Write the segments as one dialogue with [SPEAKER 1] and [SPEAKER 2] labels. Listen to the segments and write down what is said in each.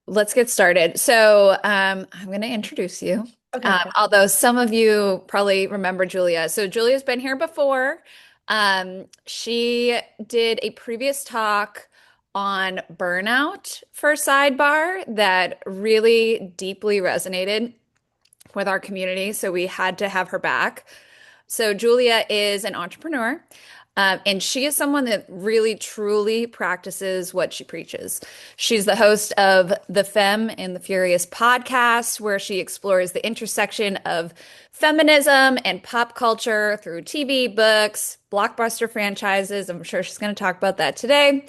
[SPEAKER 1] Let's get started. So, I'm going to introduce you.
[SPEAKER 2] Okay, okay.
[SPEAKER 1] Although some of you probably remember Julia. So, Julia's been here before. She did a previous talk on burnout for Sidebar that really deeply resonated with our community. So, we had to have her back. So Julia is an entrepreneur, and she is someone that really truly practices what she preaches. She's the host of the Femme and the Furious podcast, where she explores the intersection of feminism and pop culture through TV, books, blockbuster franchises. I'm sure she's going to talk about that today.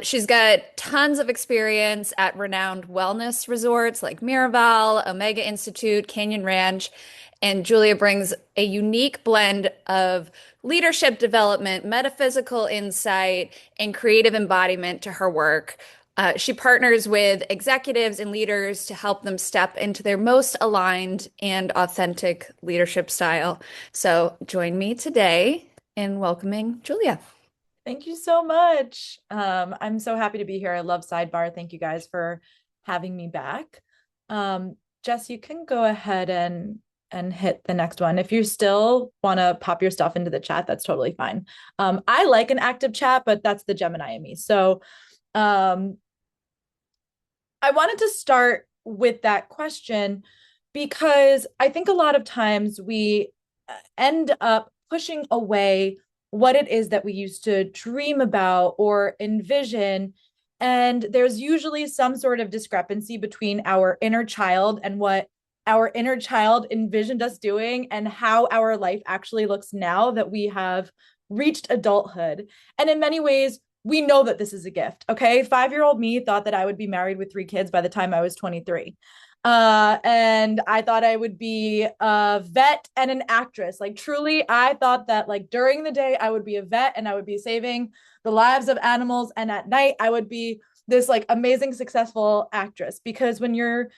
[SPEAKER 1] She's got tons of experience at renowned wellness resorts like Miraval, Omega Institute, Canyon Ranch, and Julia brings a unique blend of leadership development, metaphysical insight, and creative embodiment to her work. She partners with executives and leaders to help them step into their most aligned and authentic leadership style. So join me today in welcoming Julia.
[SPEAKER 2] Thank you so much. I'm so happy to be here. I love Sidebar. Thank you guys for having me back. Jess, you can go ahead and hit the next one. If you still want to pop your stuff into the chat, that's totally fine. I like an active chat, but that's the Gemini in me. So, um, I wanted to start with that question because I think a lot of times we end up pushing away what it is that we used to dream about or envision. And there's usually some sort of discrepancy between our inner child and what our inner child envisioned us doing and how our life actually looks now that we have reached adulthood. And in many ways, we know that this is a gift. Okay. 5-year-old me thought that I would be married with 3 kids by the time I was 23. And I thought I would be a vet and an actress. Like, truly, I thought that, like, during the day, I would be a vet and I would be saving the lives of animals. And at night, I would be this, like, amazing, successful actress. Because when you're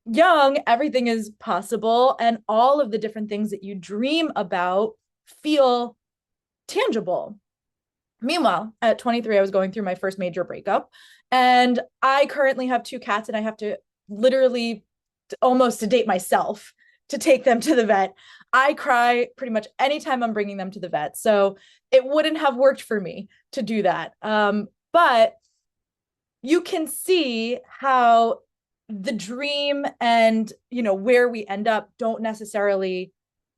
[SPEAKER 2] young, everything is possible. And all of the different things that you dream about feel tangible. Meanwhile, at 23, I was going through my first major breakup. And I currently have 2 cats, and I have to literally almost sedate myself to take them to the vet. I cry pretty much anytime I'm bringing them to the vet. So it wouldn't have worked for me to do that. But you can see how the dream and, where we end up don't necessarily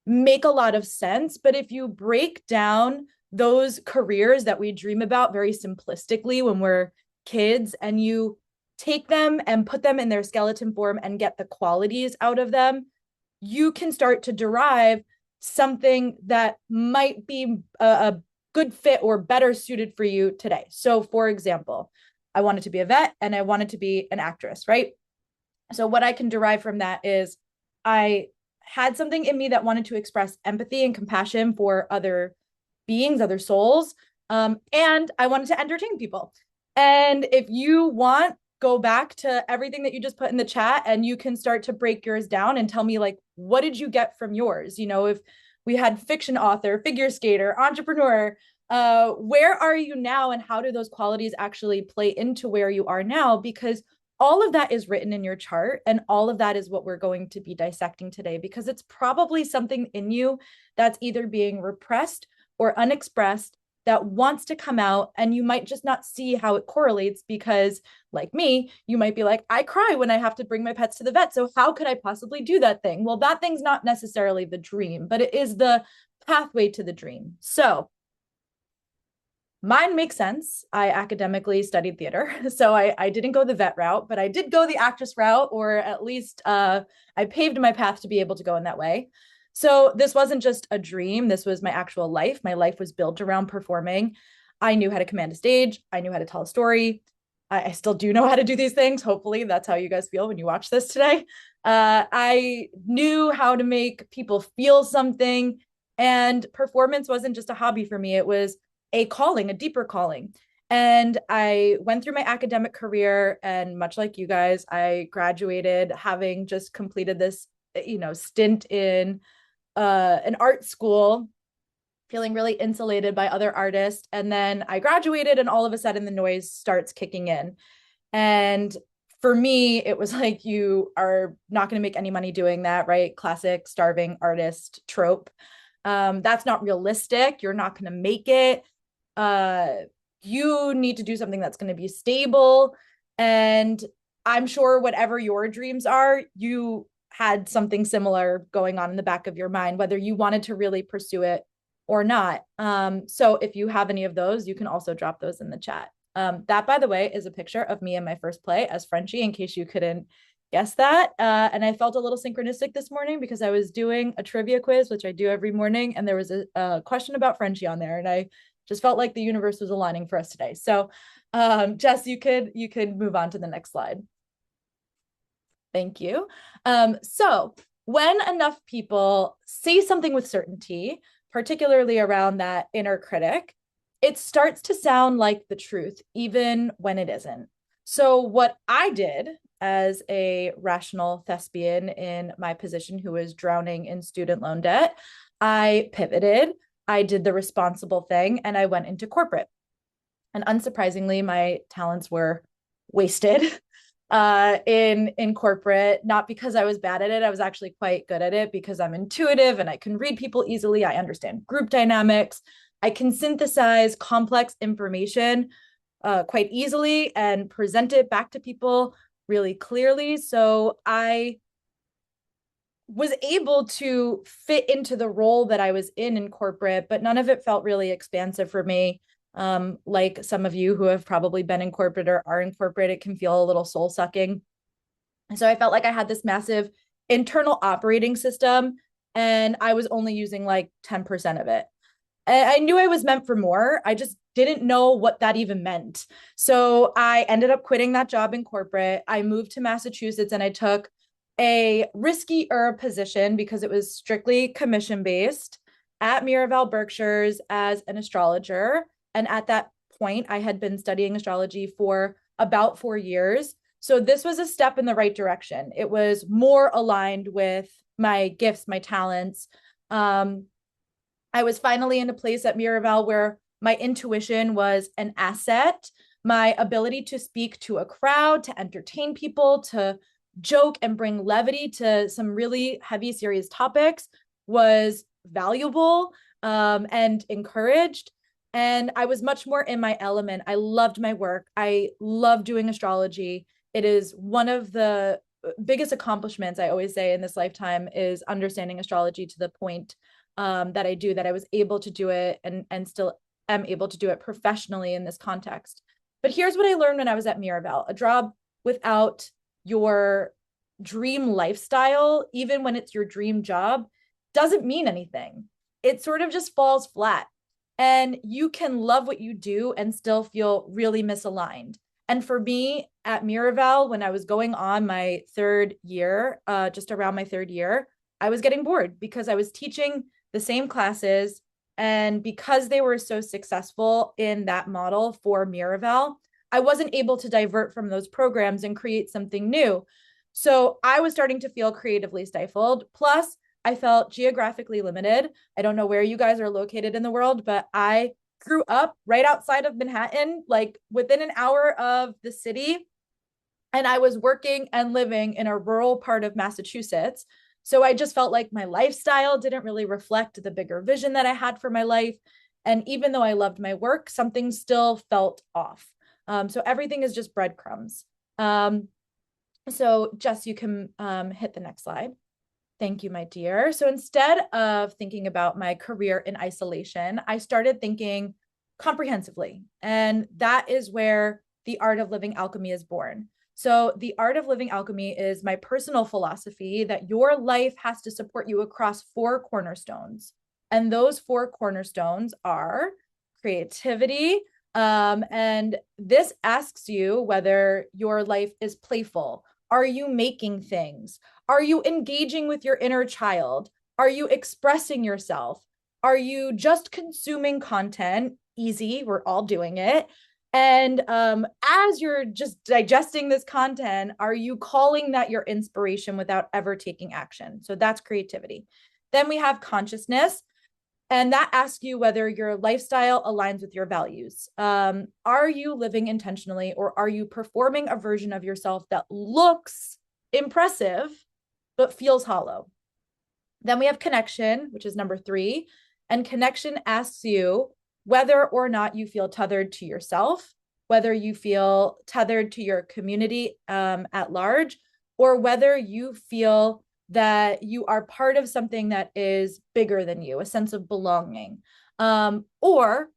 [SPEAKER 2] make a lot of sense. But if you break down those careers that we dream about very simplistically when we're kids, and you take them and put them in their skeleton form and get the qualities out of them, you can start to derive something that might be a good fit or better suited for you today. So, for example, I wanted to be a vet and I wanted to be an actress, right? So, what I can derive from that is I had something in me that wanted to express empathy and compassion for other beings, other souls. And I wanted to entertain people. And if you want, go back to everything that you just put in the chat and you can start to break yours down and tell me, like, what did you get from yours? If we had fiction author, figure skater, entrepreneur, where are you now and how do those qualities actually play into where you are now? Because all of that is written in your chart, and all of that is what we're going to be dissecting today, because it's probably something in you that's either being repressed or unexpressed that wants to come out, and you might just not see how it correlates because, like me, you might be like, I cry when I have to bring my pets to the vet, so how could I possibly do that thing? Well, that thing's not necessarily the dream, but it is the pathway to the dream. So mine makes sense. I academically studied theater, so I didn't go the vet route, but I did go the actress route, or at least I paved my path to be able to go in that way. So this wasn't just a dream. This was my actual life. My life was built around performing. I knew how to command a stage. I knew how to tell a story. I still do know how to do these things. Hopefully, that's how you guys feel when you watch this today. I knew how to make people feel something. And performance wasn't just a hobby for me, it was a calling, a deeper calling. And I went through my academic career, and much like you guys, I graduated having just completed this, stint in an art school, feeling really insulated by other artists. And then I graduated, and all of a sudden the noise starts kicking in. And For me, it was like, you are not going to make any money doing that, right? Classic starving artist trope. That's not realistic. You're not going to make it. Uh, you need to do something that's going to be stable. And I'm sure whatever your dreams are, you had something similar going on in the back of your mind, whether you wanted to really pursue it or not. So if you have any of those, you can also drop those in the chat. That, by the way, is a picture of me in my first play as Frenchie, in case you couldn't guess that. And I felt a little synchronistic this morning because I was doing a trivia quiz, which I do every morning, and there was a question about Frenchie on there, and I just felt like the universe was aligning for us today. So, Jess, you could move on to the next slide. Thank you. So when enough people say something with certainty, particularly around that inner critic, it starts to sound like the truth, even when it isn't. So what I did as a rational thespian in my position who was drowning in student loan debt, I pivoted, I did the responsible thing, and I went into corporate. And unsurprisingly, my talents were wasted in corporate, not because I was bad at it. I was actually quite good at it because I'm intuitive and I can read people easily. I understand group dynamics. I can synthesize complex information quite easily and present it back to people really clearly. So I was able to fit into the role that I was in corporate, but none of it felt really expansive for me. Like some of you who have probably been in corporate or are in corporate, it can feel a little soul sucking. So I felt like I had this massive internal operating system and I was only using like 10% of it. I knew I was meant for more. I just didn't know what that even meant. So I ended up quitting that job in corporate. I moved to Massachusetts and I took a riskier position because it was strictly commission based at Miraval Berkshires as an astrologer. And at that point, I had been studying astrology for about 4 years. So this was a step in the right direction. It was more aligned with my gifts, my talents. I was finally in a place at Miraval where my intuition was an asset. My ability to speak to a crowd, to entertain people, to joke and bring levity to some really heavy, serious topics was valuable and encouraged. And I was much more in my element. I loved my work. I love doing astrology. It is one of the biggest accomplishments I always say in this lifetime is understanding astrology to the point that I do, that I was able to do it and still am able to do it professionally in this context. But here's what I learned when I was at Miraval: a job without your dream lifestyle, even when it's your dream job, doesn't mean anything. It sort of just falls flat. And you can love what you do and still feel really misaligned. And for me at Miraval, when I was going on my third year, just around my third year, I was getting bored because I was teaching the same classes. And because they were so successful in that model for Miraval, I wasn't able to divert from those programs and create something new. So I was starting to feel creatively stifled. Plus, I felt geographically limited. I don't know where you guys are located in the world, but I grew up right outside of Manhattan, like within an hour of the city. And I was working and living in a rural part of Massachusetts. So I just felt like my lifestyle didn't really reflect the bigger vision that I had for my life. And even though I loved my work, something still felt off. So everything is just breadcrumbs. So Jess, you can hit the next slide. Thank you, my dear. So instead of thinking about my career in isolation, I started thinking comprehensively. And that is where the art of living alchemy is born. So the art of living alchemy is my personal philosophy that your life has to support you across 4 cornerstones. And those 4 cornerstones are creativity. And this asks you whether your life is playful. Are you making things? Are you engaging with your inner child? Are you expressing yourself? Are you just consuming content? Easy, we're all doing it. And as you're just digesting this content, are you calling that your inspiration without ever taking action? So that's creativity. Then we have consciousness. And that asks you whether your lifestyle aligns with your values. Are you living intentionally, or are you performing a version of yourself that looks impressive but feels hollow? Then we have connection, which is number 3. And connection asks you whether or not you feel tethered to yourself, whether you feel tethered to your community at large, or whether you feel that you are part of something that is bigger than you, a sense of belonging. Or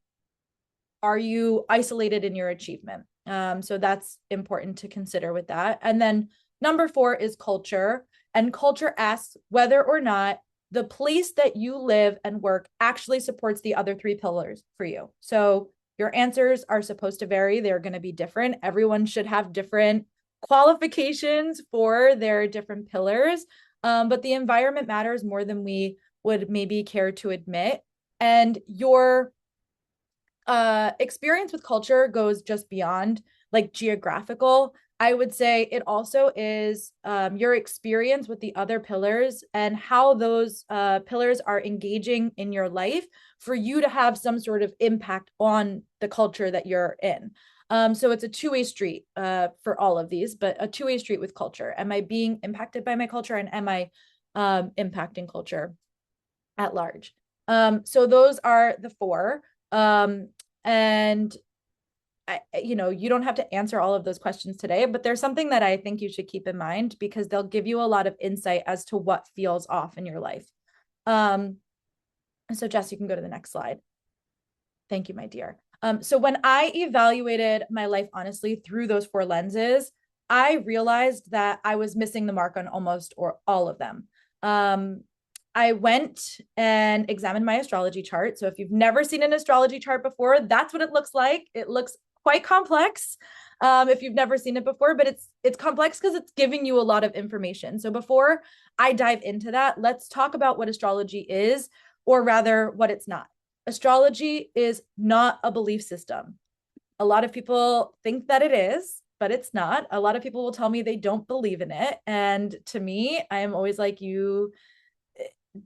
[SPEAKER 2] are you isolated in your achievement? So that's important to consider with that. And then number 4 is culture. And culture asks whether or not the place that you live and work actually supports the other 3 pillars for you. So your answers are supposed to vary. They're going to be different. Everyone should have different qualifications for their different pillars. But the environment matters more than we would maybe care to admit. And your experience with culture goes just beyond like geographical. I would say it also is your experience with the other pillars and how those pillars are engaging in your life for you to have some sort of impact on the culture that you're in. So it's a two-way street for all of these, but a two-way street with culture. Am I being impacted by my culture, and am I impacting culture at large? So those are the 4. And you don't have to answer all of those questions today, but there's something that I think you should keep in mind, because they'll give you a lot of insight as to what feels off in your life. So Jess, you can go to the next slide. Thank you, my dear. So when I evaluated my life honestly through those 4 lenses, I realized that I was missing the mark on almost or all of them. I went and examined my astrology chart. So if you've never seen an astrology chart before, that's what it looks like. It looks quite complex if you've never seen it before, but it's complex because it's giving you a lot of information. So before I dive into that, let's talk about what astrology is, or rather what it's not. Astrology is not a belief system. A lot of people think that it is, but it's not. A lot of people will tell me they don't believe in it. And to me, I am always like, you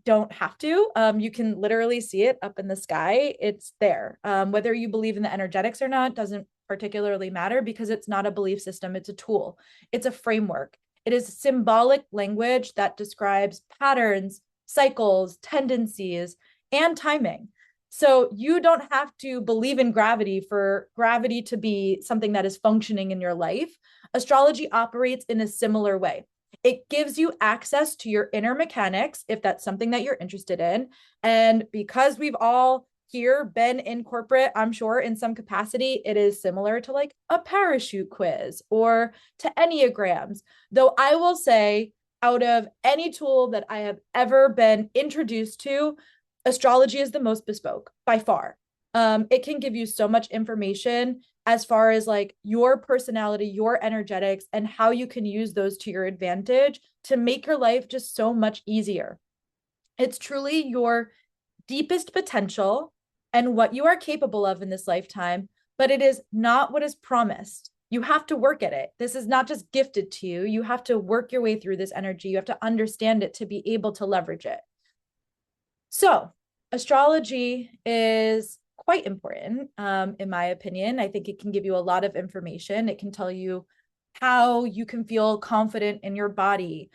[SPEAKER 2] don't have to. You can literally see it up in the sky. It's there. Whether you believe in the energetics or not doesn't particularly matter, because it's not a belief system. It's a tool. It's a framework. It is symbolic language that describes patterns, cycles, tendencies, and timing. So you don't have to believe in gravity for gravity to be something that is functioning in your life. Astrology operates in a similar way. It gives you access to your inner mechanics, if that's something that you're interested in. And because we've all here been in corporate, I'm sure in some capacity, it is similar to like a parachute quiz or to Enneagrams. Though I will say, out of any tool that I have ever been introduced to, astrology is the most bespoke by far. It can give you so much information as far as like your personality, your energetics, and how you can use those to your advantage to make your life just so much easier. It's truly your deepest potential and what you are capable of in this lifetime, but it is not what is promised. You have to work at it. This is not just gifted to you. You have to work your way through this energy. You have to understand it to be able to leverage it. So astrology is quite important, in my opinion. I think it can give you a lot of information. It can tell you how you can feel confident in your body,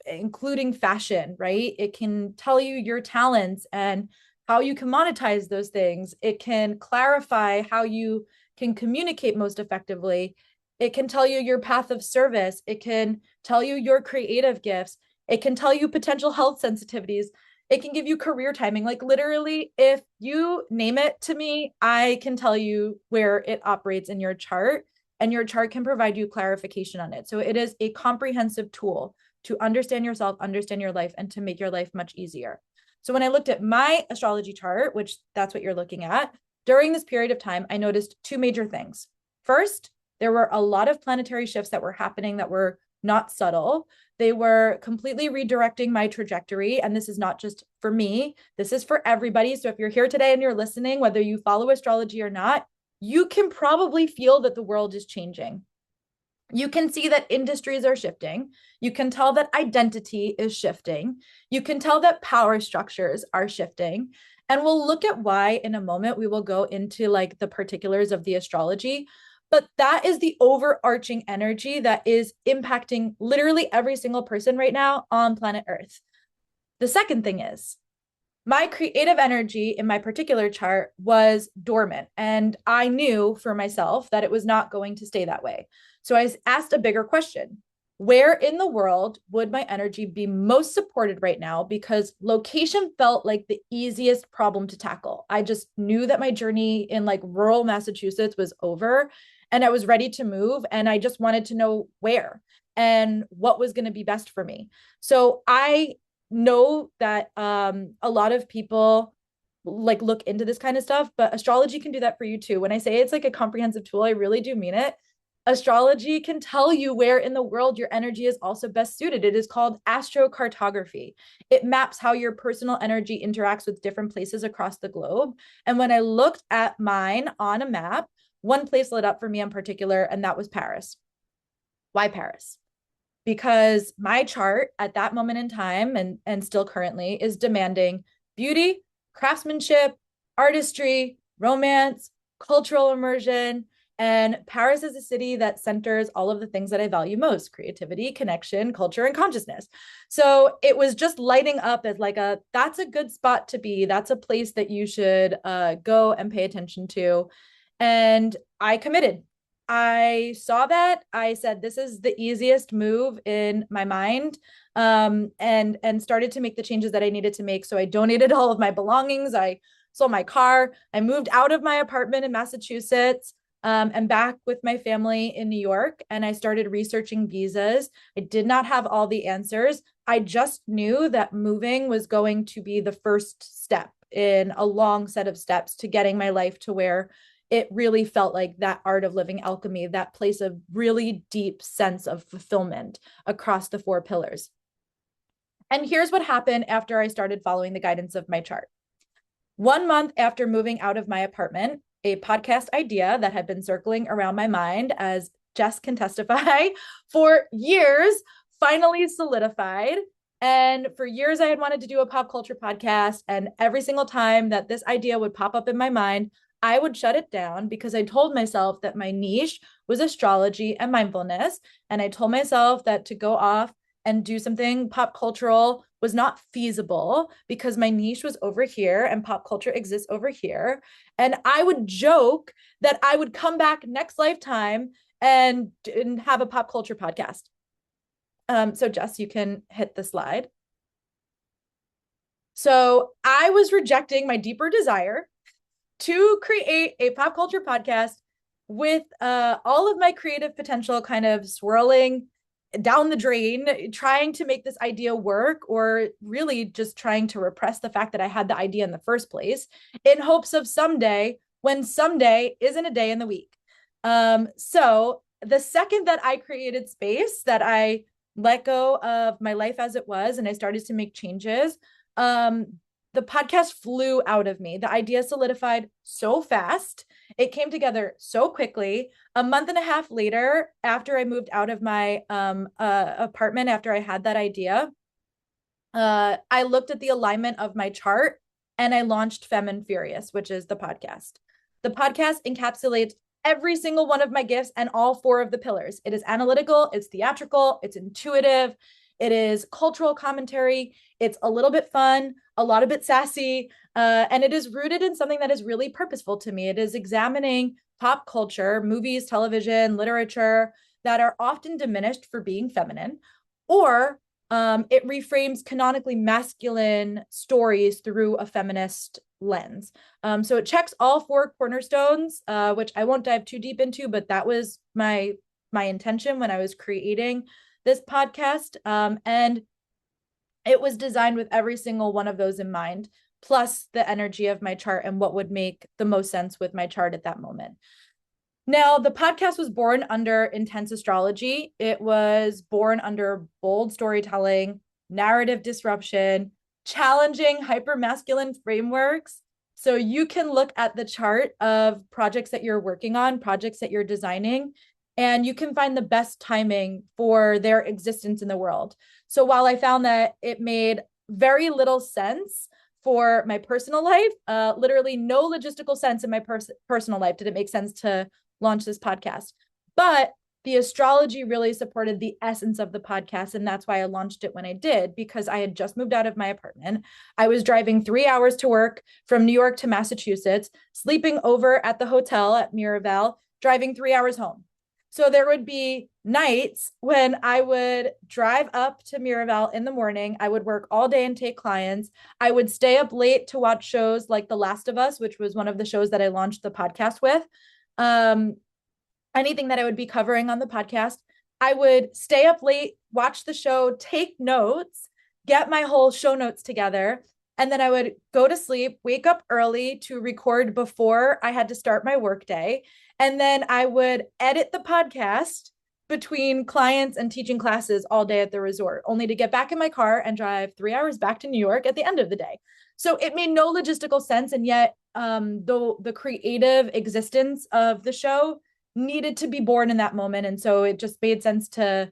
[SPEAKER 2] including fashion, right? It can tell you your talents and how you can monetize those things. It can clarify how you can communicate most effectively. It can tell you your path of service. It can tell you your creative gifts. It can tell you potential health sensitivities. It can give you career timing. Like literally, if you name it to me, I can tell you where it operates in your chart, and your chart can provide you clarification on it. So it is a comprehensive tool to understand yourself, understand your life, and to make your life much easier. So when I looked at my astrology chart, which that's what you're looking at, during this period of time, I noticed 2 major things. First, there were a lot of planetary shifts that were happening that were not subtle. They were completely redirecting my trajectory. And this is not just for me, this is for everybody. So if you're here today and you're listening, whether you follow astrology or not, you can probably feel that the world is changing. You can see that industries are shifting. You can tell that identity is shifting. You can tell that power structures are shifting. And we'll look at why in a moment. We will go into like the particulars of the astrology, but that is the overarching energy that is impacting literally every single person right now on planet Earth. The second thing is my creative energy in my particular chart was dormant. And I knew for myself that it was not going to stay that way. So I asked a bigger question. Where in the world would my energy be most supported right now? Because location felt like the easiest problem to tackle. I just knew that my journey in like rural Massachusetts was over and I was ready to move. And I just wanted to know where and what was going to be best for me. So I know that a lot of people like look into this kind of stuff, but astrology can do that for you too. When I say it's like a comprehensive tool, I really do mean it. Astrology can tell you where in the world your energy is also best suited. It is called astrocartography. It maps how your personal energy interacts with different places across the globe. And when I looked at mine on a map, one place lit up for me in particular, and that was Paris. Why Paris? Because my chart at that moment in time and still currently is demanding beauty, craftsmanship, artistry, romance, cultural immersion. And Paris is a city that centers all of the things that I value most: creativity, connection, culture, and consciousness. So it was just lighting up as like that's a good spot to be. That's a place that you should go and pay attention to. And I committed. I saw that. I said, this is the easiest move in my mind. And started to make the changes that I needed to make. So I donated all of my belongings. I sold my car. I moved out of my apartment in Massachusetts, and back with my family in New York. And I started researching visas. I did not have all the answers. I just knew that moving was going to be the first step in a long set of steps to getting my life to where it really felt like that art of living alchemy, that place of really deep sense of fulfillment across the four pillars. And here's what happened after I started following the guidance of my chart. 1 month after moving out of my apartment, a podcast idea that had been circling around my mind, as Jess can testify, for years finally solidified. And for years, I had wanted to do a pop culture podcast. And every single time that this idea would pop up in my mind, I would shut it down because I told myself that my niche was astrology and mindfulness. And I told myself that to go off and do something pop cultural was not feasible because my niche was over here and pop culture exists over here. And I would joke that I would come back next lifetime and have a pop culture podcast. So Jess, you can hit the slide. So I was rejecting my deeper desire to create a pop culture podcast with all of my creative potential kind of swirling down the drain, trying to make this idea work, or really just trying to repress the fact that I had the idea in the first place in hopes of someday, when someday isn't a day in the week. So the second that I created space, that I let go of my life as it was and I started to make changes, the podcast flew out of me. The idea solidified so fast. It came together so quickly. A month and a half later, after I moved out of my apartment, after I had that idea, I looked at the alignment of my chart and I launched Femme and Furious, which is the podcast. The podcast encapsulates every single one of my gifts and all four of the pillars. It is analytical, it's theatrical, it's intuitive, it is cultural commentary, it's a little bit fun, a lot of bit sassy, and it is rooted in something that is really purposeful to me. It is examining pop culture, movies, television, literature that are often diminished for being feminine, or it reframes canonically masculine stories through a feminist lens. So it checks all four cornerstones, which I won't dive too deep into, but that was my intention when I was creating this podcast. And it was designed with every single one of those in mind, plus the energy of my chart and what would make the most sense with my chart at that moment. Now, the podcast was born under intense astrology. It was born under bold storytelling, narrative disruption, challenging hypermasculine frameworks. So you can look at the chart of projects that you're working on, projects that you're designing, and you can find the best timing for their existence in the world. So while I found that it made very little sense for my personal life. Literally no logistical sense in my personal life did it make sense to launch this podcast. But the astrology really supported the essence of the podcast. And that's why I launched it when I did, because I had just moved out of my apartment. I was driving 3 hours to work from New York to Massachusetts, sleeping over at the hotel at Miraval, driving 3 hours home. So there would be nights when I would drive up to Miraval in the morning. I would work all day and take clients. I would stay up late to watch shows like The Last of Us, which was one of the shows that I launched the podcast with. Anything that I would be covering on the podcast, I would stay up late, watch the show, take notes, get my whole show notes together. And then I would go to sleep, wake up early to record before I had to start my workday. And then I would edit the podcast between clients and teaching classes all day at the resort, only to get back in my car and drive 3 hours back to New York at the end of the day. So it made no logistical sense. And yet, the creative existence of the show needed to be born in that moment. And so it just made sense to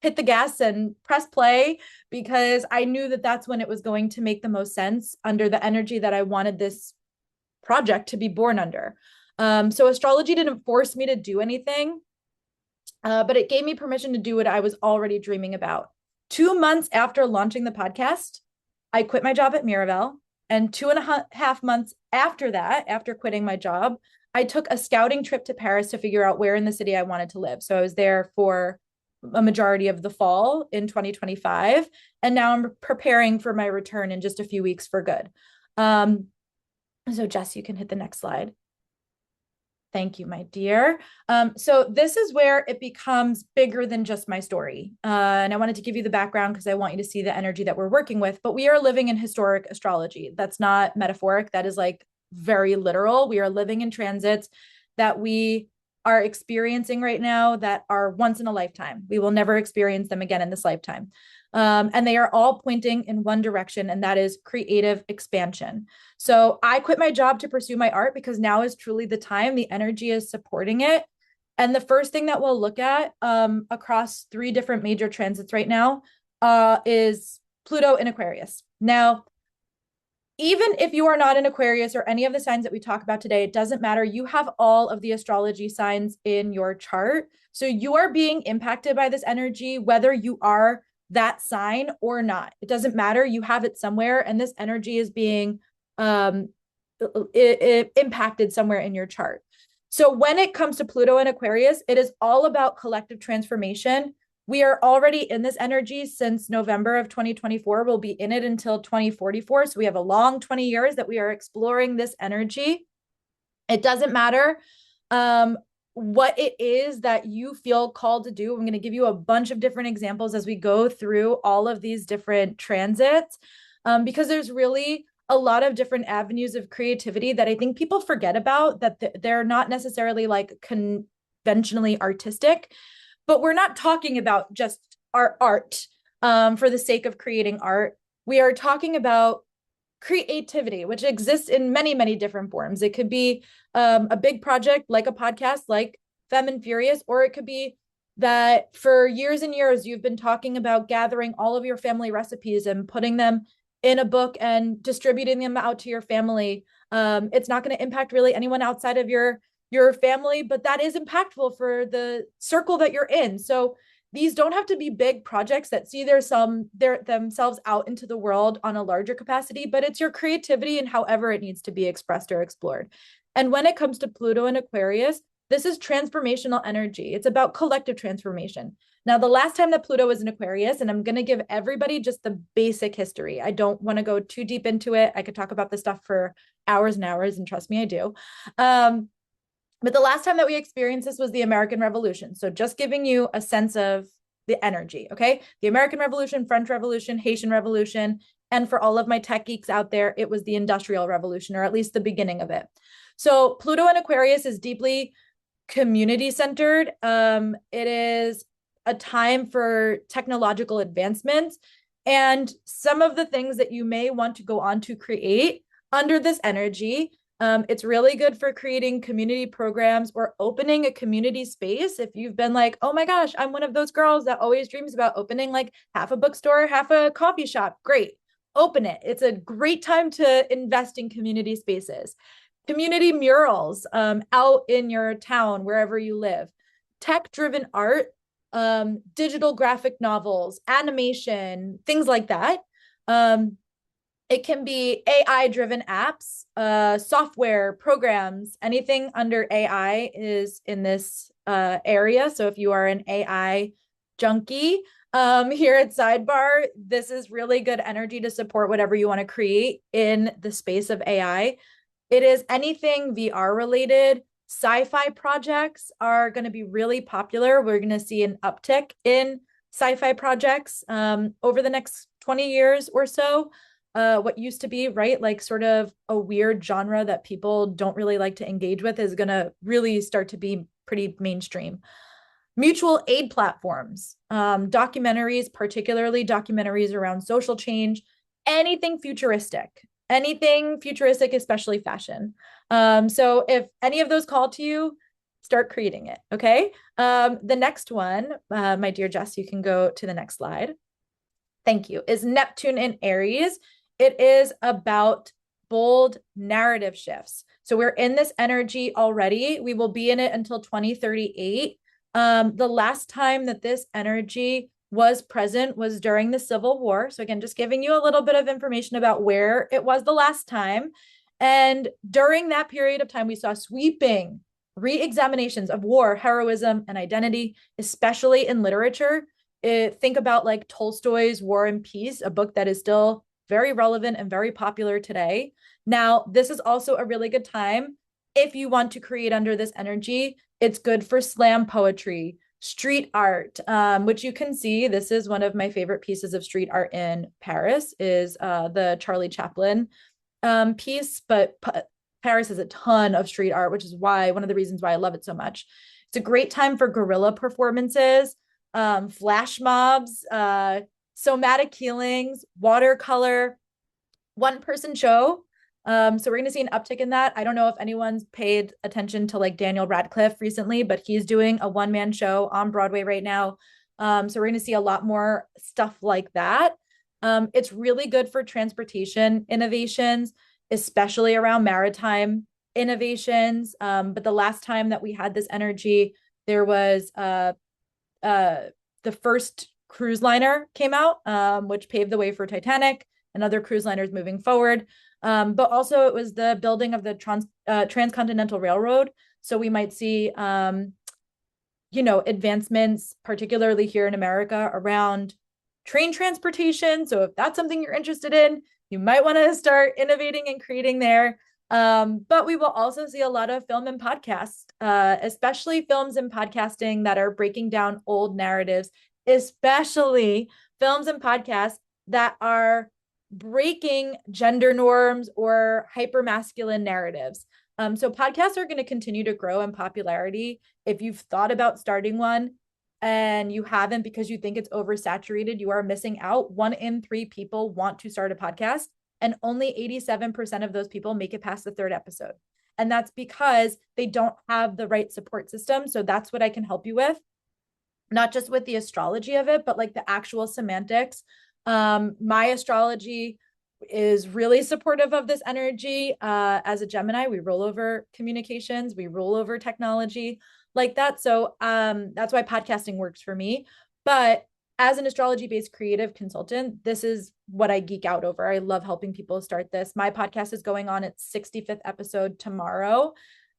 [SPEAKER 2] hit the gas and press play, because I knew that that's when it was going to make the most sense under the energy that I wanted this project to be born under. So astrology didn't force me to do anything, but it gave me permission to do what I was already dreaming about. 2 months after launching the podcast, I quit my job at Miraval. And 2.5 months after that, after quitting my job, I took a scouting trip to Paris to figure out where in the city I wanted to live. So I was there for a majority of the fall in 2025. And now I'm preparing for my return in just a few weeks for good. So Jess, you can hit the next slide. Thank you, my dear. So this is where it becomes bigger than just my story. And I wanted to give you the background because I want you to see the energy that we're working with. But we are living in historic astrology. That's not metaphoric. That is like very literal. We are living in transits that we are experiencing right now that are once in a lifetime. We will never experience them again in this lifetime. And they are all pointing in one direction, and that is creative expansion. So I quit my job to pursue my art because now is truly the time. The energy is supporting it. And the first thing that we'll look at across 3 different major transits right now is Pluto in Aquarius. Now, even if you are not in Aquarius or any of the signs that we talk about today, it doesn't matter. You have all of the astrology signs in your chart. So you are being impacted by this energy, whether you are that sign or not. It doesn't matter. You have it somewhere, and this energy is being impacted somewhere in your chart. So when it comes to Pluto and Aquarius, it is all about collective transformation. We are already in this energy since November of 2024. We'll be in it until 2044. So we have a long 20 years that we are exploring this energy. It doesn't matter what it is that you feel called to do. I'm going to give you a bunch of different examples as we go through all of these different transits, because there's really a lot of different avenues of creativity that I think people forget about, that they're not necessarily like conventionally artistic. But we're not talking about just our art for the sake of creating art. We are talking about creativity, which exists in many, many different forms. It could be a big project like a podcast, like Femme and Furious, or it could be that for years and years, you've been talking about gathering all of your family recipes and putting them in a book and distributing them out to your family. It's not going to impact really anyone outside of your family, but that is impactful for the circle that you're in. So these don't have to be big projects that see themselves out into the world on a larger capacity, but it's your creativity and however it needs to be expressed or explored. And when it comes to Pluto and Aquarius, this is transformational energy. It's about collective transformation. Now, the last time that Pluto was in Aquarius, and I'm going to give everybody just the basic history. I don't want to go too deep into it. I could talk about this stuff for hours and hours, and trust me, I do. But the last time that we experienced this was the American Revolution. So just giving you a sense of the energy, okay? The American Revolution, French Revolution, Haitian Revolution, and for all of my tech geeks out there, it was the Industrial Revolution, or at least the beginning of it. So Pluto in Aquarius is deeply community-centered. It is a time for technological advancements. And some of the things that you may want to go on to create under this energy, it's really good for creating community programs or opening a community space. If you've been like, oh my gosh, I'm one of those girls that always dreams about opening like half a bookstore, half a coffee shop, great. open it. It's a great time to invest in community spaces, community murals out in your town, wherever you live, tech-driven art, digital graphic novels, animation, things like that. Um, it can be AI-driven apps, software, programs, anything under AI is in this area. So if you are an AI junkie here at Sidebar, this is really good energy to support whatever you want to create in the space of AI. It is anything VR related. Sci-fi projects are going to be really popular. We're going to see an uptick in sci-fi projects over the next 20 years or so. What used to be, right, like sort of a weird genre that people don't really like to engage with is going to really start to be pretty mainstream. Mutual aid platforms, documentaries, particularly documentaries around social change, anything futuristic, especially fashion. So if any of those call to you, start creating it. Okay. The next one, my dear Jess, you can go to the next slide. Thank you. Is Neptune in Aries. It is about bold narrative shifts. So we're in this energy already. We will be in it until 2038. The last time that this energy was present was during the Civil War. So again, just giving you a little bit of information about where it was the last time. And during that period of time, we saw sweeping re-examinations of war, heroism, and identity, especially in literature. Think about like Tolstoy's War and Peace, a book that is still very relevant and very popular today. Now, this is also a really good time if you want to create under this energy. It's good for slam poetry, street art, which you can see. This is one of my favorite pieces of street art in Paris, is the Charlie Chaplin piece, but Paris has a ton of street art, which is why one of the reasons why I love it so much. It's a great time for guerrilla performances, flash mobs, somatic healings, watercolor, one person show. So we're going to see an uptick in that. I don't know if anyone's paid attention to like Daniel Radcliffe recently, but he's doing a one-man show on Broadway right now. So we're going to see a lot more stuff like that. It's really good for transportation innovations, especially around maritime innovations. But the last time that we had this energy, there was the first cruise liner came out, which paved the way for Titanic and other cruise liners moving forward. But also it was the building of the transcontinental railroad. So we might see, advancements, particularly here in America, around train transportation. So if that's something you're interested in, you might want to start innovating and creating there. But we will also see a lot of film and podcasts, especially films and podcasting that are breaking down old narratives, especially films and podcasts that are breaking gender norms or hypermasculine narratives. So podcasts are going to continue to grow in popularity. If you've thought about starting one and you haven't because you think it's oversaturated, you are missing out. 1 in 3 people want to start a podcast, and only 87% of those people make it past the 3rd episode. And that's because they don't have the right support system. So that's what I can help you with, not just with the astrology of it, but like the actual semantics. My astrology is really supportive of this energy. As a Gemini, we roll over communications, we roll over technology like that. So that's why podcasting works for me. But as an astrology-based creative consultant, this is what I geek out over. I love helping people start this. My podcast is going on its 65th episode tomorrow.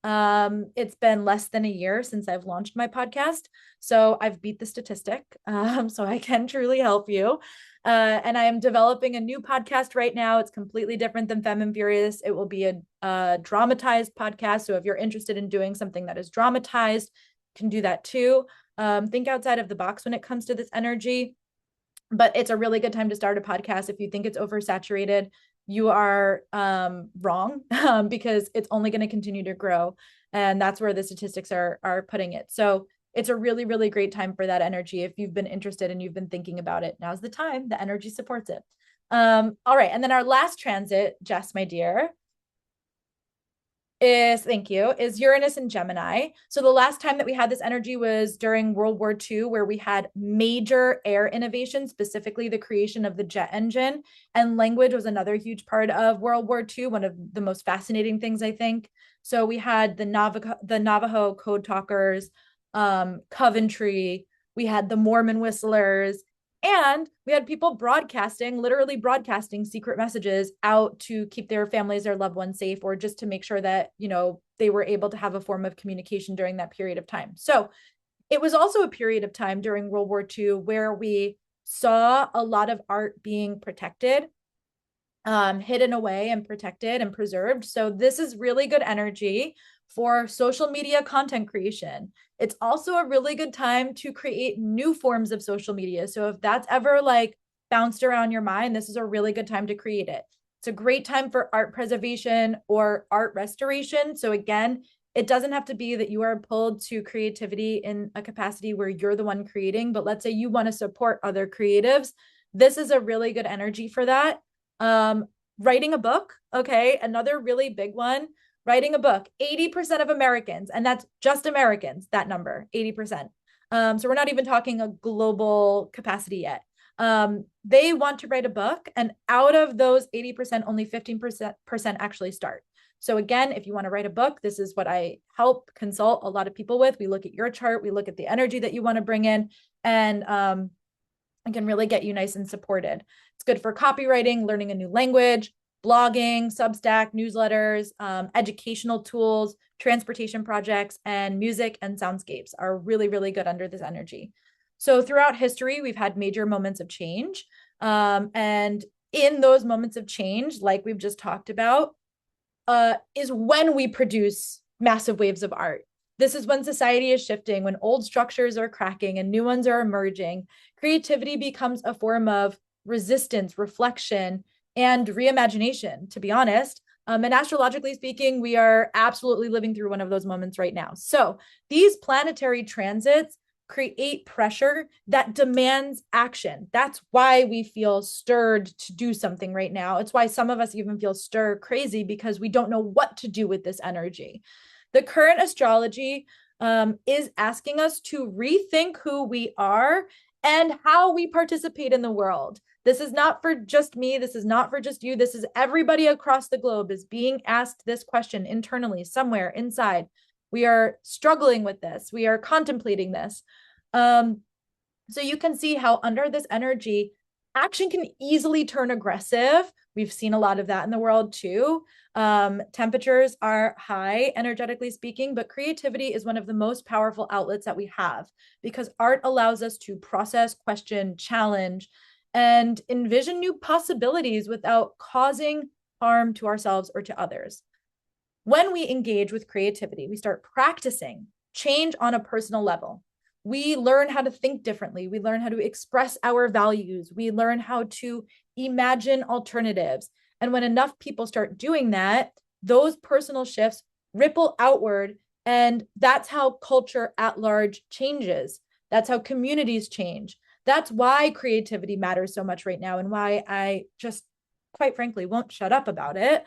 [SPEAKER 2] It's been less than a year since I've launched my podcast. So I've beat the statistic. So I can truly help you. And I am developing a new podcast right now. It's completely different than Femme and Furious. It will be a dramatized podcast. So if you're interested in doing something that is dramatized, you can do that too. Think outside of the box when it comes to this energy. But it's a really good time to start a podcast. If you think it's oversaturated, you are wrong, because it's only going to continue to grow. And that's where the statistics are putting it. So it's a really, really great time for that energy. If you've been interested and you've been thinking about it, now's the time. The energy supports it. All right. And then our last transit, Jess, my dear, thank you, is Uranus and Gemini. So the last time that we had this energy was during World War II, where we had major air innovation, specifically the creation of the jet engine. And language was another huge part of World War II, one of the most fascinating things, I think. So we had the Navajo code talkers, Coventry, we had the Mormon whistlers, and we had people broadcasting, literally broadcasting secret messages out to keep their families, their loved ones safe, or just to make sure that, they were able to have a form of communication during that period of time. So it was also a period of time during World War II where we saw a lot of art being protected, hidden away and protected and preserved. So this is really good energy for social media content creation. It's also a really good time to create new forms of social media. So if that's ever like bounced around your mind, this is a really good time to create it. It's a great time for art preservation or art restoration. So again, it doesn't have to be that you are pulled to creativity in a capacity where you're the one creating, but let's say you want to support other creatives. This is a really good energy for that. Um, Writing a book, okay, another really big one. Writing a book, 80% of Americans, and that's just Americans, that number, 80%. So we're not even talking a global capacity yet. They want to write a book, and out of those 80%, only 15% actually start. So again, if you want to write a book, this is what I help consult a lot of people with. We look at your chart, we look at the energy that you want to bring in, and I can really get you nice and supported. It's good for copywriting, learning a new language, blogging, Substack, newsletters, educational tools, transportation projects, and music and soundscapes are really, really good under this energy. So throughout history, we've had major moments of change. And in those moments of change, like we've just talked about, is when we produce massive waves of art. This is when society is shifting, when old structures are cracking and new ones are emerging. Creativity becomes a form of resistance, reflection, and reimagination, to be honest. And astrologically speaking, we are absolutely living through one of those moments right now. So these planetary transits create pressure that demands action. That's why we feel stirred to do something right now. It's why some of us even feel stir crazy because we don't know what to do with this energy. The current astrology is asking us to rethink who we are and how we participate in the world. This is not for just me. This is not for just you. This is everybody across the globe is being asked this question internally, somewhere inside. We are struggling with this. We are contemplating this. So you can see how under this energy, action can easily turn aggressive. We've seen a lot of that in the world too. Temperatures are high, energetically speaking, but creativity is one of the most powerful outlets that we have because art allows us to process, question, challenge, and envision new possibilities without causing harm to ourselves or to others. When we engage with creativity, we start practicing change on a personal level. We learn how to think differently. We learn how to express our values. We learn how to imagine alternatives. And when enough people start doing that, those personal shifts ripple outward. And that's how culture at large changes. That's how communities change. That's why creativity matters so much right now and why I just quite frankly won't shut up about it,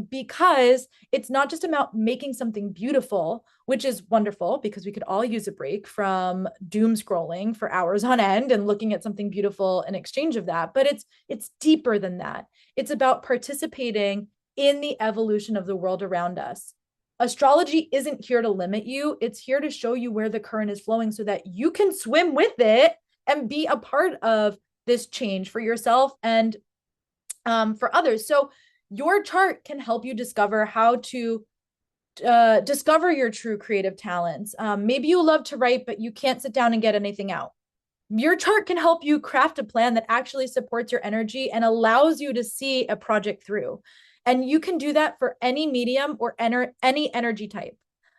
[SPEAKER 2] because it's not just about making something beautiful, which is wonderful because we could all use a break from doom scrolling for hours on end and looking at something beautiful in exchange of that, but it's deeper than that. It's about participating in the evolution of the world around us. Astrology isn't here to limit you. It's here to show you where the current is flowing so that you can swim with it and be a part of this change for yourself and for others. So your chart can help you discover how to discover your true creative talents. Maybe you love to write, but you can't sit down and get anything out. Your chart can help you craft a plan that actually supports your energy and allows you to see a project through. And you can do that for any medium or any energy type.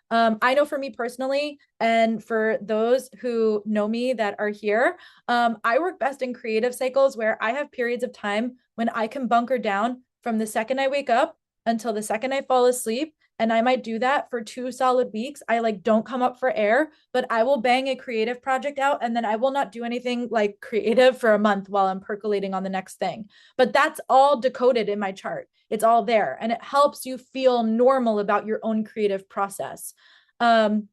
[SPEAKER 2] I know for me personally, and for those who know me that are here, I work best in creative cycles where I have periods of time when I can bunker down from the second I wake up until the second I fall asleep and I might do that for 2 solid weeks. I like don't come up for air, but I will bang a creative project out, and then I will not do anything like creative for a month while I'm percolating on the next thing. But that's all decoded in my chart. It's all there, and it helps you feel normal about your own creative process. Um,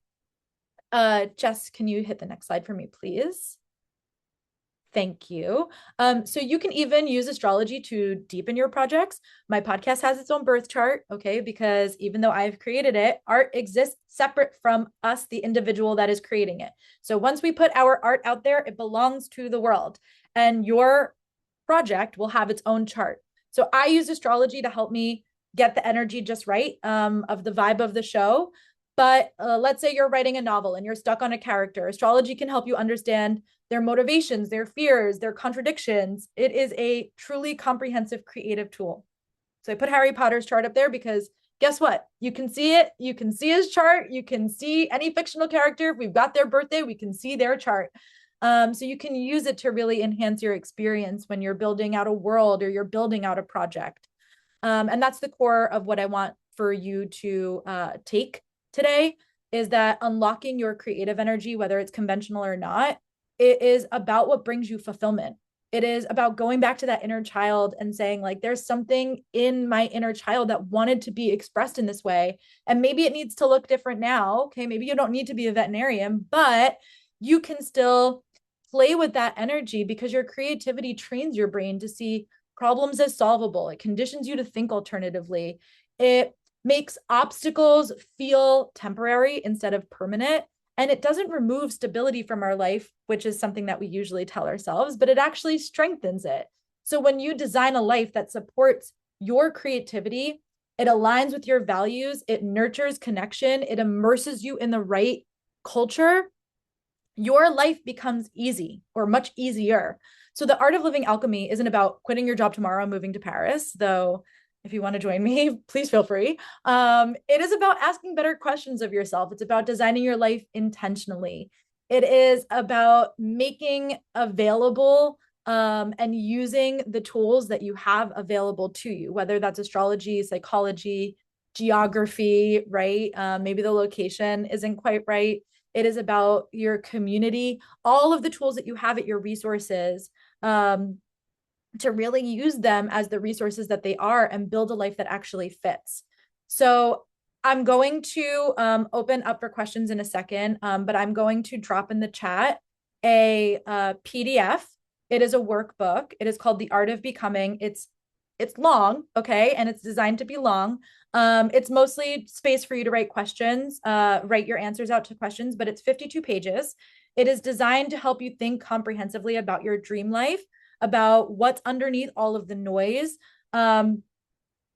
[SPEAKER 2] Jess, can you hit the next slide for me, please? Thank you. So you can even use astrology to deepen your projects. My podcast has its own birth chart, okay? Because even though I've created it, art exists separate from us, the individual that is creating it. So once we put our art out there, it belongs to the world, and your project will have its own chart. So I use astrology to help me get the energy just right, of the vibe of the show. But let's say you're writing a novel and you're stuck on a character. Astrology can help you understand their motivations, their fears, their contradictions. It is a truly comprehensive creative tool. So I put Harry Potter's chart up there because guess what? You can see it. You can see his chart. You can see any fictional character. If we've got their birthday, we can see their chart. So you can use it to really enhance your experience when you're building out a world or you're building out a project. And that's the core of what I want for you to take today, is that unlocking your creative energy, whether it's conventional or not, it is about what brings you fulfillment. It is about going back to that inner child and saying, like, there's something in my inner child that wanted to be expressed in this way. And maybe it needs to look different now. Okay. Maybe you don't need to be a veterinarian, but you can still play with that energy because your creativity trains your brain to see problems as solvable. It conditions you to think alternatively. It makes obstacles feel temporary instead of permanent. And it doesn't remove stability from our life, which is something that we usually tell ourselves, but it actually strengthens it. So when you design a life that supports your creativity, it aligns with your values, it nurtures connection, it immerses you in the right culture, your life becomes easy or much easier. So the art of living alchemy isn't about quitting your job tomorrow and moving to Paris, though if you want to join me, please feel free. It is about asking better questions of yourself. It's about designing your life intentionally. It is about making available and using the tools that you have available to you, whether that's astrology, psychology, geography, right? Maybe the location isn't quite right. It is about your community, all of the tools that you have at your resources, to really use them as the resources that they are and build a life that actually fits. So I'm going to open up for questions in a second, but I'm going to drop in the chat a PDF. It is a workbook. It is called The Art of Becoming. It's long, okay, and it's designed to be long. It's mostly space for you to write questions, write your answers out to questions, but it's 52 pages. It is designed to help you think comprehensively about your dream life, about what's underneath all of the noise. And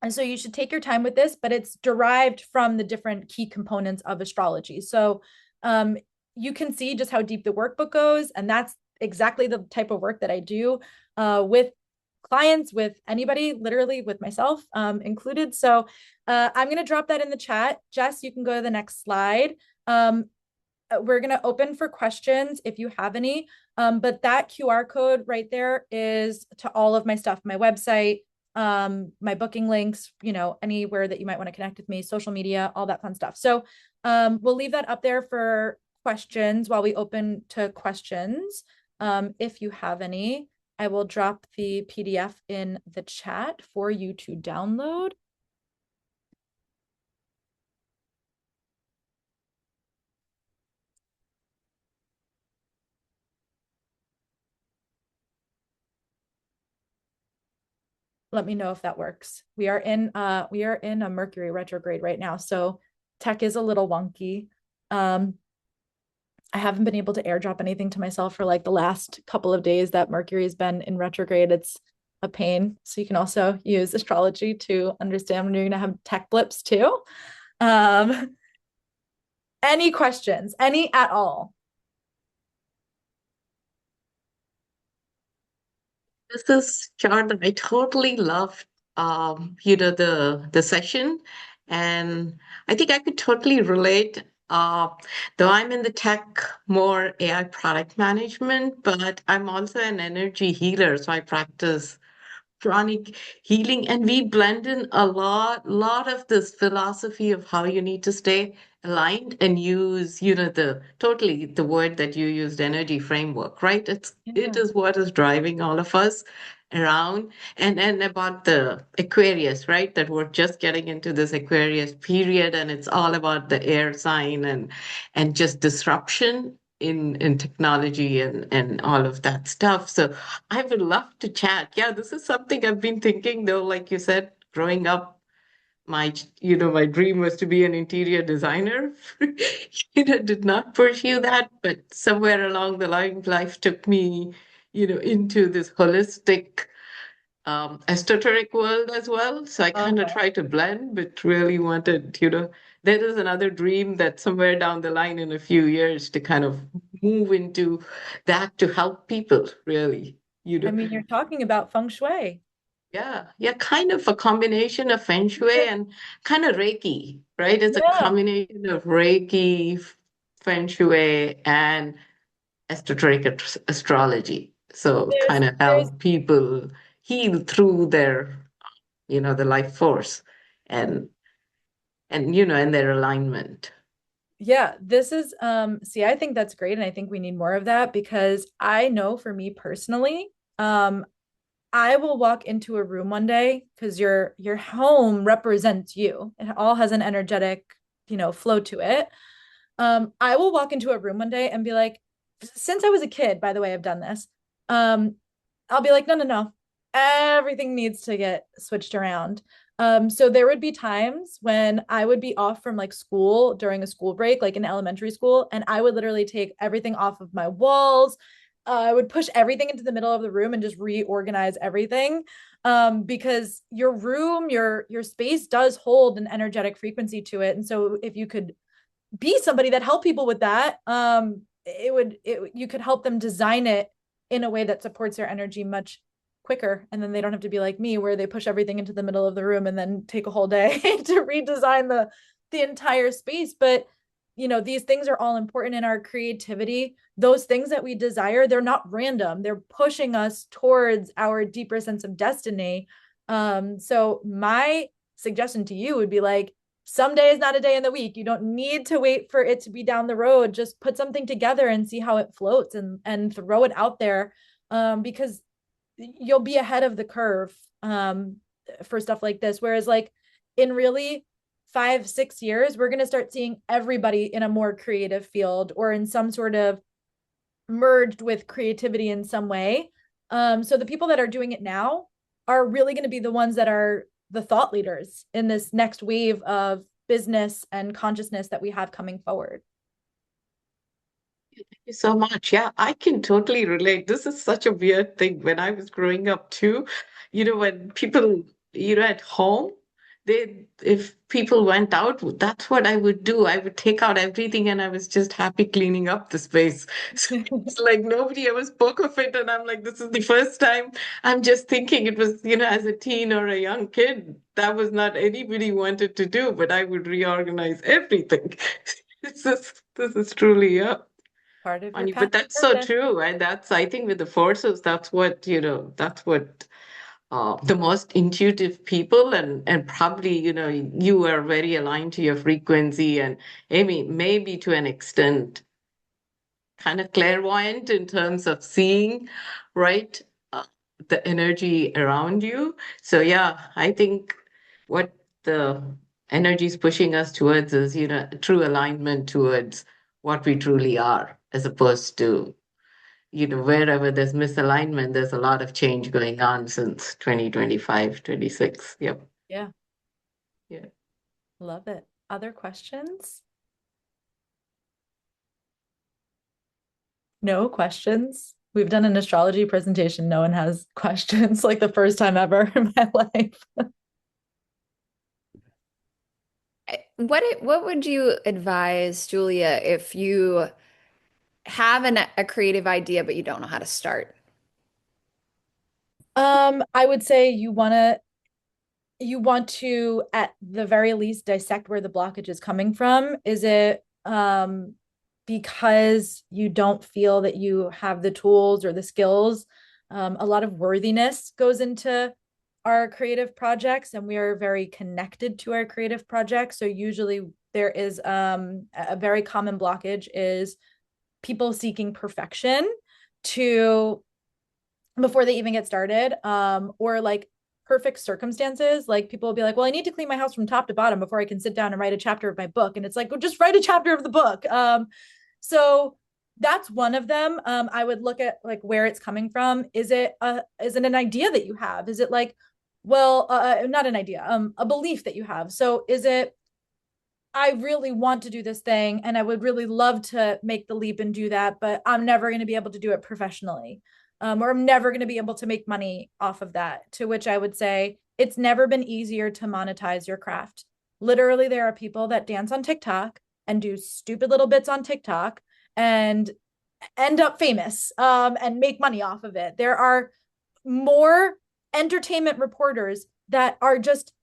[SPEAKER 2] so you should take your time with this, but it's derived from the different key components of astrology. So you can see just how deep the workbook goes. And that's exactly the type of work that I do with clients, with anybody, literally with myself included. So I'm going to drop that in the chat. Jess, you can go to the next slide. We're going to open for questions if you have any. But that QR code right there is to all of my stuff, my website, my booking links, anywhere that you might want to connect with me, social media, all that fun stuff. So we'll leave that up there for questions while we open to questions. If you have any, I will drop the PDF in the chat for you to download. Let me know if that works. We are in a Mercury retrograde right now, so tech is a little wonky. I haven't been able to airdrop anything to myself for like the last couple of days that Mercury has been in retrograde. It's a pain. So you can also use astrology to understand when you're going to have tech blips too. Any questions? Any at all?
[SPEAKER 3] This is Jordan. I totally loved the session, and I think I could totally relate. Though I'm in the tech, more AI product management, but I'm also an energy healer, so I practice pranic healing, and we blend in a lot of this philosophy of how you need to stay aligned and use, the totally the word that you used, energy framework, right? It
[SPEAKER 2] Yeah.
[SPEAKER 3] is what is driving all of us around. And about the Aquarius, right? That we're just getting into this Aquarius period, and it's all about the air sign and just disruption in technology and all of that stuff. So I would love to chat. Yeah, this is something I've been thinking though, like you said, growing up, my dream was to be an interior designer. Did not pursue that, but somewhere along the line, life took me, into this holistic, esoteric world as well. So I kind of
[SPEAKER 2] Okay.
[SPEAKER 3] tried to blend, but really wanted, there is another dream that somewhere down the line in a few years to kind of move into that to help people, really,
[SPEAKER 2] I mean, you're talking about feng shui.
[SPEAKER 3] Yeah, yeah, kind of a combination of Feng Shui and kind of Reiki, right? It's a
[SPEAKER 2] Yeah.
[SPEAKER 3] combination of Reiki, Feng Shui, and esoteric astrology. So
[SPEAKER 2] There's
[SPEAKER 3] kind of
[SPEAKER 2] there's
[SPEAKER 3] help people heal through their, the life force and and their alignment.
[SPEAKER 2] Yeah, this is see, I think that's great and I think we need more of that because I know for me personally, um I will walk into a room one day because your home represents you. It all has an energetic, flow to it. I will walk into a room one day and be like, since I was a kid, by the way, I've done this. Um, I'll be like, no, no, no. Everything needs to get switched around. So there would be times when I would be off from like school during a school break, like in elementary school, and I would literally take everything off of my walls. I would push everything into the middle of the room and just reorganize everything. Because your room, your space does hold an energetic frequency to it. And so if you could be somebody that help people with that, you could help them design it in a way that supports their energy much quicker, and then they don't have to be like me where they push everything into the middle of the room and then take a whole day to redesign the entire space. But these things are all important in our creativity. Those things that we desire, they're not random, they're pushing us towards our deeper sense of destiny. So my suggestion to you would be like, someday is not a day in the week. You don't need to wait for it to be down the road. Just put something together and see how it floats, and throw it out there, because you'll be ahead of the curve, for stuff like this. Whereas like in really 5-6 years, we're going to start seeing everybody in a more creative field or in some sort of merged with creativity in some way. So the people that are doing it now are really going to be the ones that are the thought leaders in this next wave of business and consciousness that we have coming forward.
[SPEAKER 3] Thank you so much. Yeah, I can totally relate. This is such a weird thing. When I was growing up too, when people, at home, if people went out, that's what I would do. I would take out everything and I was just happy cleaning up the space. So it's like nobody ever spoke of it. And I'm like, this is the first time I'm just thinking it was, as a teen or a young kid, that was not anybody wanted to do, but I would reorganize everything. This is truly, yeah.
[SPEAKER 2] Part of your
[SPEAKER 3] Funny,
[SPEAKER 2] path
[SPEAKER 3] but
[SPEAKER 2] to
[SPEAKER 3] that's so
[SPEAKER 2] purpose.
[SPEAKER 3] true. And I think with the forces, that's what the most intuitive people and probably, you are very aligned to your frequency and Amy, maybe to an extent, kind of clairvoyant in terms of seeing, right, uh, the energy around you. So yeah, I think what the energy is pushing us towards is, true alignment towards what we truly are, as opposed to, wherever there's misalignment, there's a lot of change going on since 2025, 26. Yep.
[SPEAKER 2] Yeah,
[SPEAKER 3] Yeah.
[SPEAKER 2] love it. Other questions? No questions? We've done an astrology presentation. No one has questions, like the first time ever in my life.
[SPEAKER 1] What would you advise, Julia, if you have a creative idea but you don't know how to start?
[SPEAKER 2] I would say you want to at the very least dissect where the blockage is coming from. Is it because you don't feel that you have the tools or the skills? A lot of worthiness goes into our creative projects, and we are very connected to our creative projects. So usually there is a very common blockage is people seeking perfection to before they even get started, or like perfect circumstances. Like people will be like, well, I need to clean my house from top to bottom before I can sit down and write a chapter of my book. And it's like, well, just write a chapter of the book. So that's one of them. I would look at like where it's coming from. Is it an idea that you have? Is it like, well, not an idea, a belief that you have. So is it, I really want to do this thing and I would really love to make the leap and do that, but I'm never going to be able to do it professionally. Or I'm never going to be able to make money off of that. To which I would say, it's never been easier to monetize your craft. Literally, there are people that dance on TikTok and do stupid little bits on TikTok and end up famous, and make money off of it. There are more entertainment reporters that are just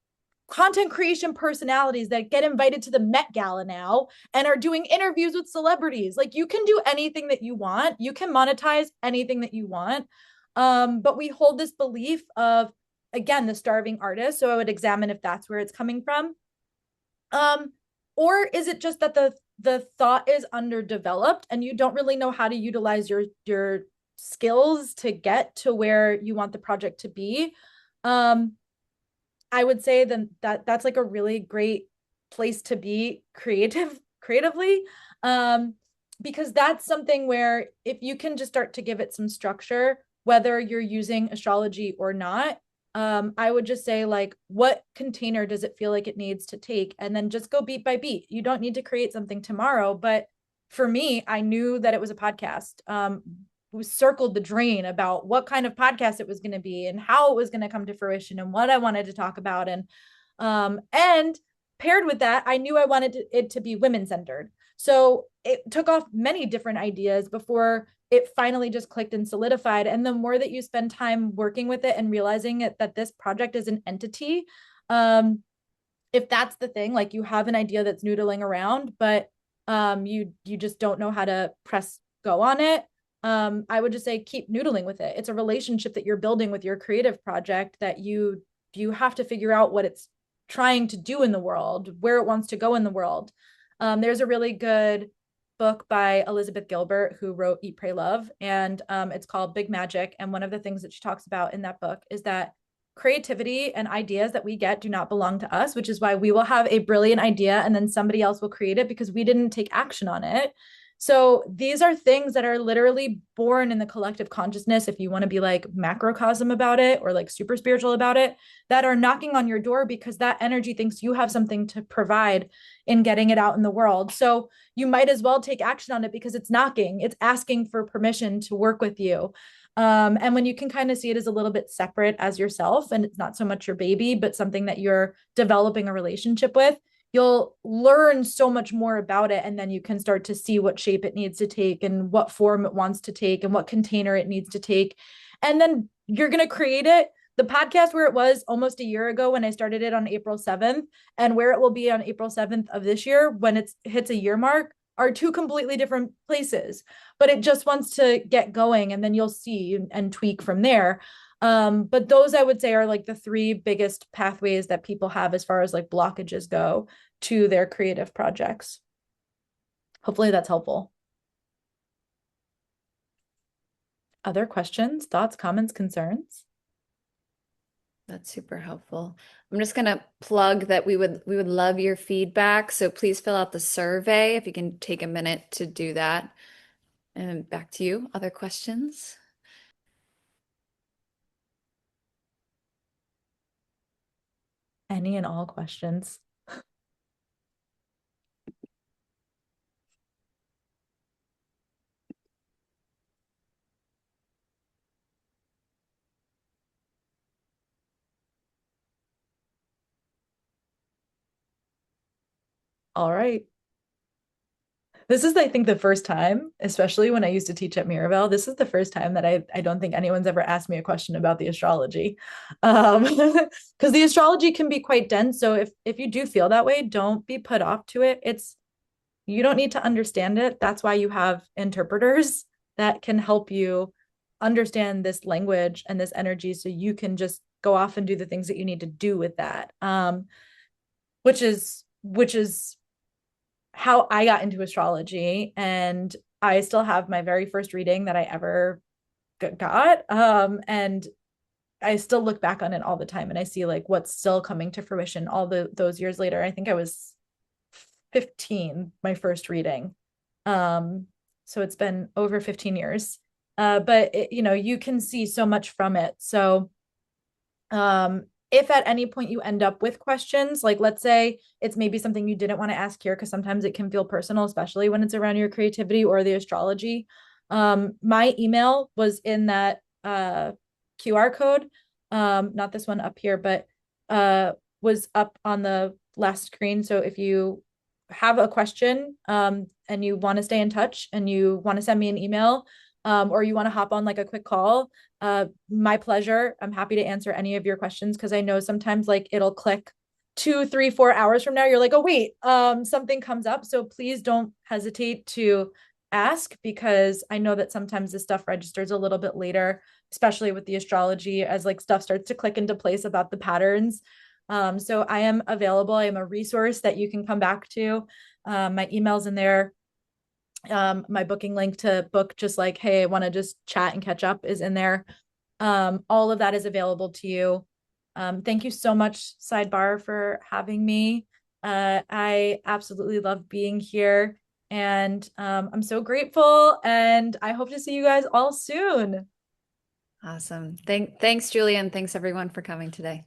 [SPEAKER 2] content creation personalities that get invited to the Met Gala now and are doing interviews with celebrities. Like you can do anything that you want. You can monetize anything that you want. But we hold this belief of, again, the starving artist. So I would examine if that's where it's coming from. Or is it just that the thought is underdeveloped and you don't really know how to utilize your skills to get to where you want the project to be? I would say then that's like a really great place to be creatively, because that's something where if you can just start to give it some structure, whether you're using astrology or not, I would just say like, what container does it feel like it needs to take? And then just go beat by beat. You don't need to create something tomorrow. But for me, I knew that it was a podcast. We circled the drain about what kind of podcast it was going to be and how it was going to come to fruition and what I wanted to talk about. And paired with that, I knew I wanted it to be women centered. So it took off many different ideas before it finally just clicked and solidified. And the more that you spend time working with it and realizing that this project is an entity, if that's the thing, like you have an idea that's noodling around, but you just don't know how to press go on it, I would just say keep noodling with it. It's a relationship that you're building with your creative project that you have to figure out what it's trying to do in the world, where it wants to go in the world. There's a really good book by Elizabeth Gilbert who wrote Eat, Pray, Love, and it's called Big Magic. And one of the things that she talks about in that book is that creativity and ideas that we get do not belong to us, which is why we will have a brilliant idea and then somebody else will create it because we didn't take action on it. So these are things that are literally born in the collective consciousness, if you want to be like macrocosm about it or like super spiritual about it, that are knocking on your door because that energy thinks you have something to provide in getting it out in the world. So you might as well take action on it because it's knocking, it's asking for permission to work with you. And when you can kind of see it as a little bit separate as yourself, and it's not so much your baby, but something that you're developing a relationship with, you'll learn so much more about it. And then you can start to see what shape it needs to take and what form it wants to take and what container it needs to take. And then you're going to create it. The podcast where it was almost a year ago when I started it on April 7th and where it will be on April 7th of this year when it hits a year mark are two completely different places, but it just wants to get going and then you'll see and tweak from there. But those I would say are like the three biggest pathways that people have as far as like blockages go to their creative projects. Hopefully that's helpful. Other questions, thoughts, comments, concerns?
[SPEAKER 1] That's super helpful. I'm just going to plug that we would love your feedback. So please fill out the survey if you can take a minute to do that. And back to you. Other questions?
[SPEAKER 2] Any and all questions? All right. This is, I think, the first time, especially when I used to teach at Mirabel, this is the first time that I don't think anyone's ever asked me a question about the astrology. Because the astrology can be quite dense. So if you do feel that way, don't be put off to it. You don't need to understand it. That's why you have interpreters that can help you understand this language and this energy so you can just go off and do the things that you need to do with that. Which is how I got into astrology. And I still have my very first reading that I ever got. And I still look back on it all the time and I see like what's still coming to fruition all those years later. I think I was 15, my first reading. So it's been over 15 years. But it, you can see so much from it. So if at any point you end up with questions, like let's say it's maybe something you didn't want to ask here, because sometimes it can feel personal, especially when it's around your creativity or the astrology. My email was in that QR code, not this one up here, but was up on the last screen. So if you have a question and you want to stay in touch and you want to send me an email, or you want to hop on like a quick call, my pleasure. I'm happy to answer any of your questions, because I know sometimes like it'll click 2, 3, 4 hours from now. You're like, oh wait, something comes up. So please don't hesitate to ask, because I know that sometimes this stuff registers a little bit later, especially with the astrology, as like stuff starts to click into place about the patterns. So I am available. I am a resource that you can come back to. My email's in there. My booking link to book, just like, hey, I want to just chat and catch up, is in there. All of that is available to you. Thank you so much, Sidebar, for having me. I absolutely love being here, and I'm so grateful, and I hope to see you guys all soon.
[SPEAKER 1] Awesome. Thanks, Julia, and thanks everyone for coming today.